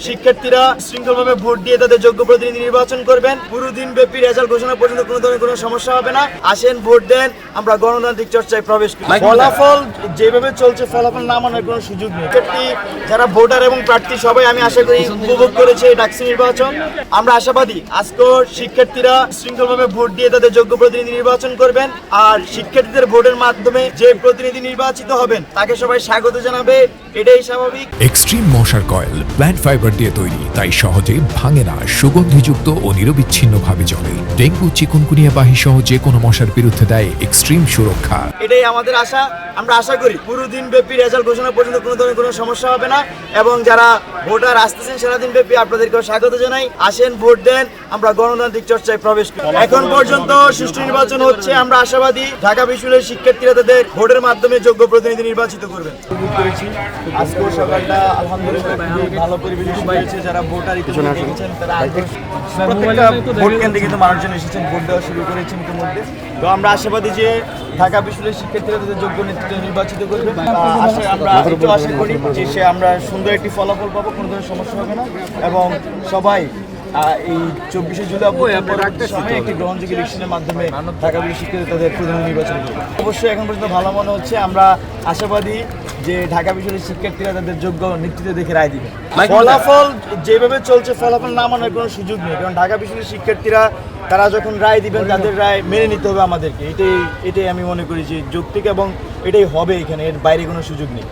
শিক্ষার্থীরা শৃঙ্খলভাবে ভোট দিয়ে তাদের যোগ্য প্রতিনিধি নির্বাচন করবেন। পুরো দিন ব্যাপী রেজাল্ট ঘোষণা পর্যন্ত কোনো ধরনের কোনো সমস্যা হবে না। আসেন, ভোট দেন, আমরা গণতান্ত্রিক চর্চায় প্রবেশ করি। ফলাফল যেভাবে চলছে, ফলাফল না মানার কোনো সুযোগ নেই। শিক্ষার্থী যারা ভোটার এবং প্রার্থী সবাই আমি আশা করি উপভোগ করেছে ডাকসু নির্বাচন। আমরা আশাবাদী আজকেও শিক্ষার্থীরা শৃঙ্খলভাবে ভোট দিয়ে তাদের যোগ্য প্রতিনিধি নির্বাচন করবেন। আর শিক্ষার্থীদের ভোটের মাধ্যমে যে প্রতিনিধি নির্বাচিত হবেন তাকে সবাই স্বাগত জানাবে, এটাই স্বাভাবিক। এক্সট্রিম মশার কয়েল প্ল্যান্ট ফাইবার দিয়ে তৈরি, তাই সহজে ভাঙে না, সুগন্ধিযুক্ত ও নিরবিচ্ছিন্নভাবে জ্বলে। ডেঙ্গু, চিকুনগুনিয়া বাহি সহ যে কোনো মশার বিরুদ্ধে দেয় এক্সট্রিম সুরক্ষা। এটাই আমাদের আশা। আমরা আশা করি পুরো দিন ব্যাপী রেজাল্ট ঘোষণা পর্যন্ত কোনো ধরনের কোনো সমস্যা হবে না। এবং যারা ভোটার আসতেছেন সারাদিন ব্যাপী আপনাদেরকেও স্বাগত জানাই। আসেন, ভোট দেন, আমরা গণতান্ত্রিক চর্চায় প্রবেশ করি। এখন পর্যন্ত সুষ্ঠু নির্বাচন হচ্ছে। আমরা আশাবাদী ঢাকা বিশ্ববিদ্যালয়ের শিক্ষার্থীরা তাদের ভোটের মাধ্যমে যোগ্য প্রতিনিধি নির্বাচিত করবেন। আজকে সকালটা আলহামদুলিল্লাহ ভালো পরিবেশ হয়েছে। যারা ভোটার ইতিমধ্যে দেখেছেন তারা প্রত্যেকটা ভোট কেন্দ্রে কিন্তু মানুষজন এসেছেন, ভোট দেওয়া শুরু করেছেন ইতিমধ্যে। তো আমরা আশাবাদী যে ঢাকা বিশ্ববিদ্যালয়ের শিক্ষার্থীরা তাদের যোগ্য নেতৃত্ব নির্বাচিত করবে। আমরা একটু আশা করি যে আমরা সুন্দর একটি ফলাফল পাবো, কোনো ধরনের সমস্যা হবে না। এবং সবাই এই 24শে জুলাই পরবর্তী সময়ে একটি গ্রহণযোগ্য ইলেকশনের মাধ্যমে ঢাকা বিশ্ববিদ্যালয় শিক্ষার্থী তাদের প্রধান নির্বাচন করবে। অবশ্যই এখন পর্যন্ত ভালো মনে হচ্ছে। আমরা আশাবাদী যে ঢাকা বিশ্ববিদ্যালয়ের শিক্ষার্থীরা তাদের যোগ্য নেতৃত্ব দেখে রায় দিবে। ফলাফল যেভাবে চলছে, ফলাফল না মানার কোনো সুযোগ নেই। কারণ ঢাকা বিশ্ববিদ্যালয়ের শিক্ষার্থীরা তারা যখন রায় দিবেন তাদের রায় মেনে নিতে হবে আমাদেরকে। এটাই আমি মনে করি যে যৌক্তিক এবং এটাই হবে এখানে, এর বাইরে কোনো সুযোগ নেই।